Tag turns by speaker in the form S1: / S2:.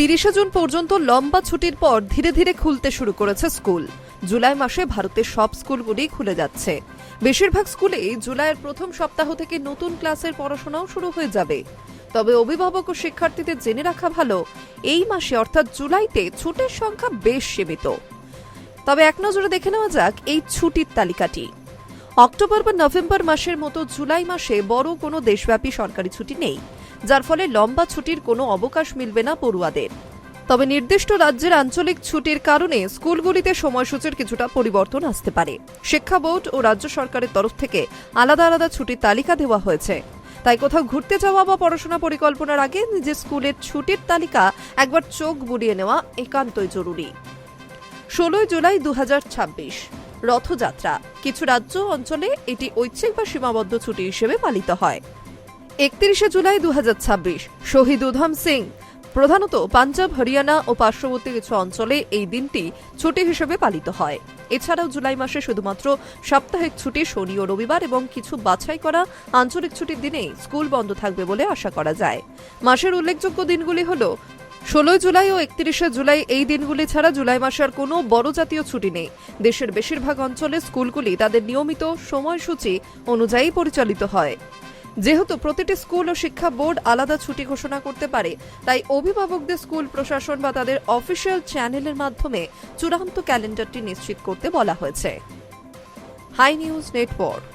S1: 30 June পর্যন্ত লম্বা ছুটির পর ধীরে ধীরে খুলতে শুরু করেছে স্কুল। জুলাই মাসে ভারতের সব স্কুলগুলি খুলে যাচ্ছে। বেশিরভাগ স্কুলেই জুলাইয়ের প্রথম সপ্তাহ থেকে নতুন ক্লাসের পড়াশোনাও শুরু হয়ে যাবে। তবে অভিভাবক ও শিক্ষার্থীদের জেনে রাখা ভালো, এই মাসে অর্থাৎ জুলাইতে ছুটির সংখ্যা বেশ সীমিত। তবে এক নজরে দেখে নেওয়া যাক এই ছুটির তালিকাটি। অক্টোবর বা নভেম্বর মাসের মতো জুলাই মাসে বড় কোনো দেশব্যাপী সরকারি ছুটি নেই, যার ফলে লম্বা ছুটির কোনো অবকাশ মিলবে না পড়ুয়াদের। তবে নির্দিষ্ট রাজ্যের আঞ্চলিক ছুটির কারণে স্কুলগুলিতে সময়সূচির কিছুটা পরিবর্তন আসতে পারে। শিক্ষা বোর্ড ও রাজ্য সরকারের তরফ থেকে আলাদা আলাদা ছুটির তালিকা দেওয়া হয়েছে। তাই কোথাও ঘুরতে যাওয়া বা পড়াশোনা পরিকল্পনার আগে নিজের স্কুলের ছুটির তালিকা একবার চোখ বুলিয়ে নেওয়া একান্তই জরুরি। 16 জুলাই 2026 রথযাত্রা। কিছু রাজ্য অঞ্চলে এটি ঐচ্ছিক বা সীমাবদ্ধ ছুটি হিসেবে পালিত হয়। 31 জুলাই 2026 শহীদ উধম সিং। প্রধানত পাঞ্জাব, হরিয়ানা ও পার্শ্ববর্তী কিছু অঞ্চলে এই দিনটি ছুটি হিসেবে পালিত হয়। এছাড়াও জুলাই মাসে শুধুমাত্র সাপ্তাহিক ছুটি শনি ও রবিবার এবং কিছু বাছাই করা আঞ্চলিক ছুটির দিনেই স্কুল বন্ধ থাকবে বলে আশা করা যায়। মাসের উল্লেখযোগ্য দিনগুলি হল 16 জুলাই ও 31 জুলাই। এই দিনগুলি ছাড়া জুলাই মাসে আর কোনো বড় জাতীয় ছুটি নেই। দেশের বেশিরভাগ অঞ্চলে স্কুলগুলি তাদের নিয়মিত সময়সূচি অনুযায়ী পরিচালিত হয়। যেহেতু প্রতিটি স্কুল ও শিক্ষা বোর্ড আলাদা ছুটি ঘোষণা করতে পারে, তাই অভিভাবকদের স্কুল প্রশাসন বা তাদের অফিসিয়াল চ্যানেলের মাধ্যমে চূড়ান্ত ক্যালেন্ডারটি নিশ্চিত করতে বলা হয়েছে। Hi news network.